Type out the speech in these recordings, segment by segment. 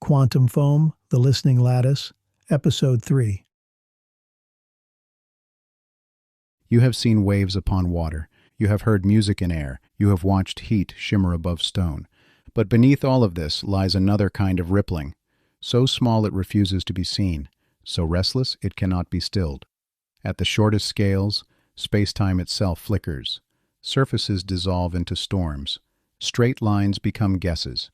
Quantum Foam, The Listening Lattice, Episode 3. You have seen waves upon water. You have heard music in air. You have watched heat shimmer above stone. But beneath all of this lies another kind of rippling, so small it refuses to be seen, so restless it cannot be stilled. At the shortest scales, spacetime itself flickers. Surfaces dissolve into storms. Straight lines become guesses.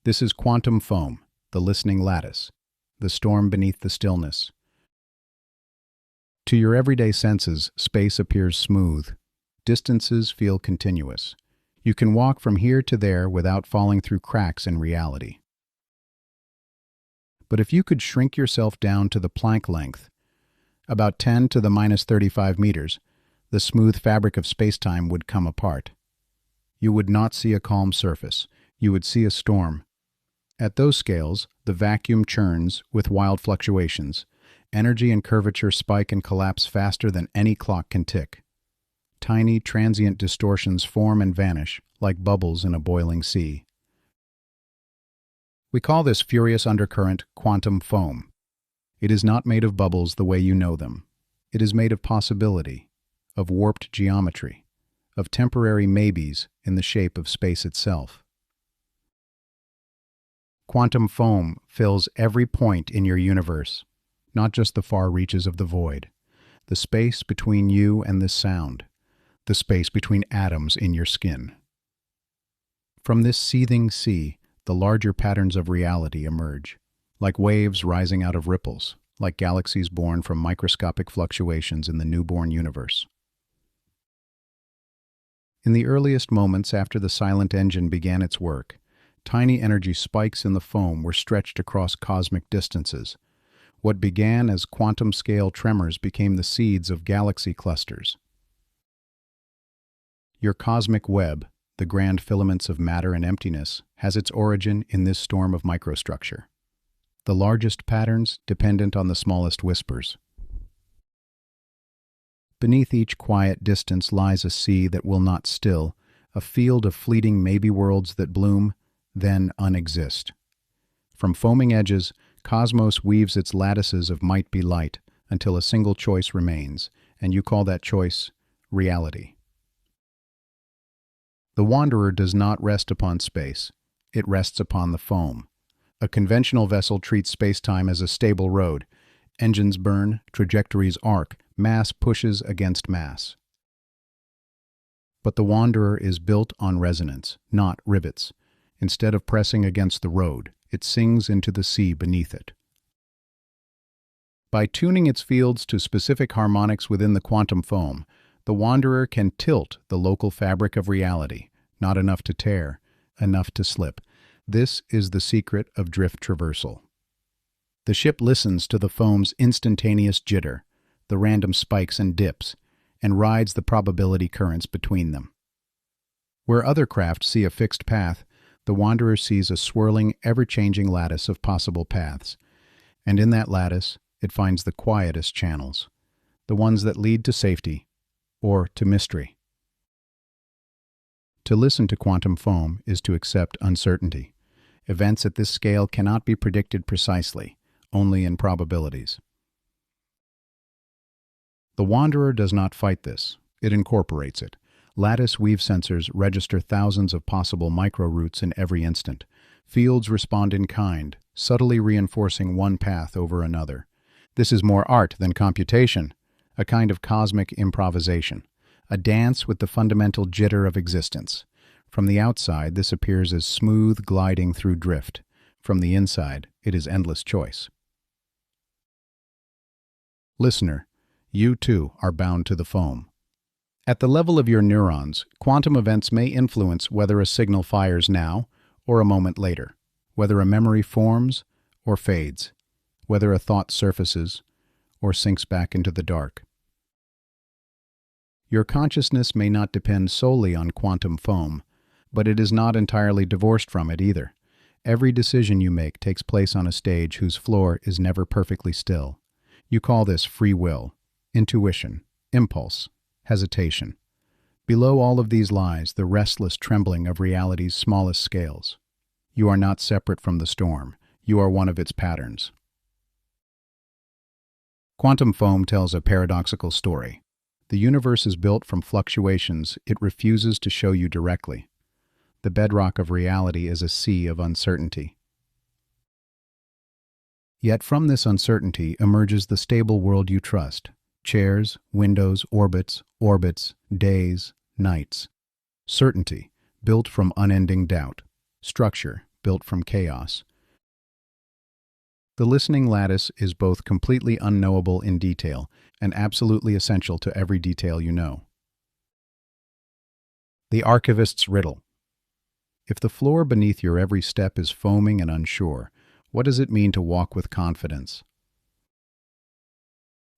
This is quantum foam, the listening lattice, the storm beneath the stillness. To your everyday senses, space appears smooth. Distances feel continuous. You can walk from here to there without falling through cracks in reality. But if you could shrink yourself down to the Planck length, about 10 to the minus 35 meters, the smooth fabric of spacetime would come apart. You would not see a calm surface. You would see a storm. At those scales, the vacuum churns with wild fluctuations. Energy and curvature spike and collapse faster than any clock can tick. Tiny, transient distortions form and vanish like bubbles in a boiling sea. We call this furious undercurrent quantum foam. It is not made of bubbles the way you know them. It is made of possibility, of warped geometry, of temporary maybes in the shape of space itself. Quantum foam fills every point in your universe, not just the far reaches of the void, the space between you and this sound, the space between atoms in your skin. From this seething sea, the larger patterns of reality emerge, like waves rising out of ripples, like galaxies born from microscopic fluctuations in the newborn universe. In the earliest moments after the silent engine began its work, tiny energy spikes in the foam were stretched across cosmic distances. What began as quantum-scale tremors became the seeds of galaxy clusters. Your cosmic web, the grand filaments of matter and emptiness, has its origin in this storm of microstructure. The largest patterns dependent on the smallest whispers. Beneath each quiet distance lies a sea that will not still, a field of fleeting maybe worlds that bloom, then unexist. From foaming edges, cosmos weaves its lattices of might-be light until a single choice remains, and you call that choice reality. The wanderer does not rest upon space. It rests upon the foam. A conventional vessel treats spacetime as a stable road. Engines burn, trajectories arc, mass pushes against mass. But the wanderer is built on resonance, not rivets. Instead of pressing against the road, it sings into the sea beneath it. By tuning its fields to specific harmonics within the quantum foam, the wanderer can tilt the local fabric of reality, not enough to tear, enough to slip. This is the secret of drift traversal. The ship listens to the foam's instantaneous jitter, the random spikes and dips, and rides the probability currents between them. Where other craft see a fixed path, the wanderer sees a swirling, ever-changing lattice of possible paths, and in that lattice it finds the quietest channels, the ones that lead to safety or to mystery. To listen to quantum foam is to accept uncertainty. Events at this scale cannot be predicted precisely, only in probabilities. The wanderer does not fight this, it incorporates it. Lattice weave sensors register thousands of possible microroutes in every instant. Fields respond in kind, subtly reinforcing one path over another. This is more art than computation, a kind of cosmic improvisation, a dance with the fundamental jitter of existence. From the outside, this appears as smooth gliding through drift. From the inside, it is endless choice. Listener, you too are bound to the foam. At the level of your neurons, quantum events may influence whether a signal fires now or a moment later, whether a memory forms or fades, whether a thought surfaces or sinks back into the dark. Your consciousness may not depend solely on quantum foam, but it is not entirely divorced from it either. Every decision you make takes place on a stage whose floor is never perfectly still. You call this free will, intuition, impulse, hesitation. Below all of these lies the restless trembling of reality's smallest scales. You are not separate from the storm. You are one of its patterns. Quantum foam tells a paradoxical story. The universe is built from fluctuations it refuses to show you directly. The bedrock of reality is a sea of uncertainty. Yet from this uncertainty emerges the stable world you trust. Chairs, windows, orbits, days, nights. Certainty, built from unending doubt. Structure, built from chaos. The listening lattice is both completely unknowable in detail and absolutely essential to every detail you know. The archivist's riddle. If the floor beneath your every step is foaming and unsure, what does it mean to walk with confidence?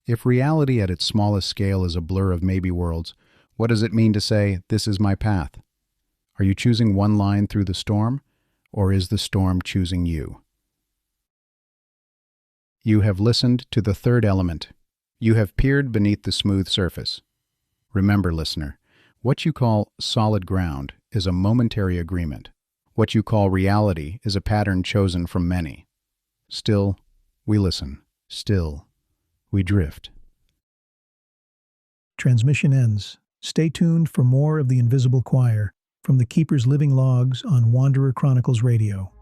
If reality at its smallest scale is a blur of maybe worlds, what does it mean to say, "This is my path"? Are you choosing one line through the storm, or is the storm choosing you? You have listened to the third element. You have peered beneath the smooth surface. Remember, listener, what you call solid ground is a momentary agreement. What you call reality is a pattern chosen from many. Still, we listen. Still, we drift. Transmission ends. Stay tuned for more of the Invisible Choir from the Keeper's Living Logs on Wanderer Chronicles Radio.